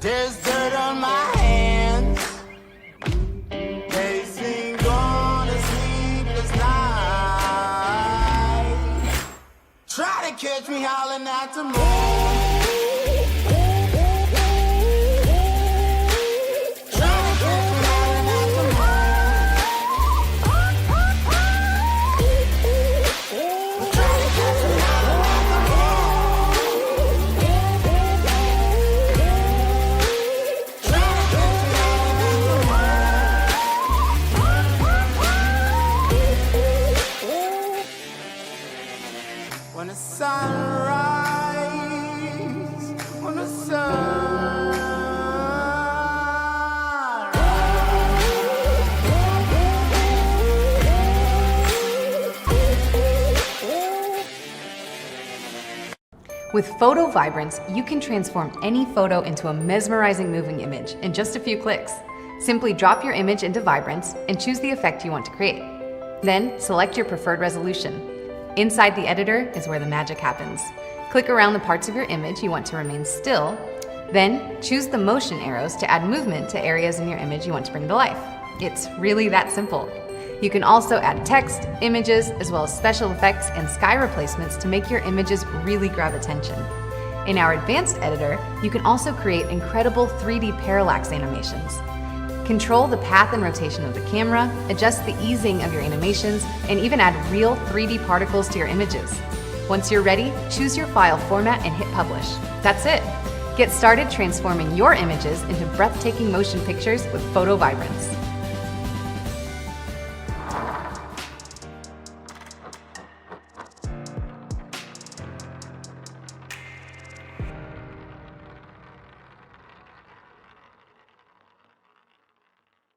There's dirt on my hands. Pacing on a sleepless night. Try to catch me howling at the moon. When the sunrise, when the sun With PhotoVibrance, you can transform any photo into a mesmerizing moving image in just a few clicks. Simply drop your image into Vibrance and choose the effect you want to create. Then select your preferred resolution. Inside the editor is where the magic happens. Click around the parts of your image you want to remain still, then choose the motion arrows to add movement to areas in your image you want to bring to life. It's really that simple. You can also add text, images, as well as special effects and sky replacements to make your images really grab attention. In our advanced editor, you can also create incredible 3D parallax animations. Control the path and rotation of the camera, adjust the easing of your animations, and even add real 3D particles to your images. Once you're ready, choose your file format and hit publish. That's it. Get started transforming your images into breathtaking motion pictures with PhotoVibrance.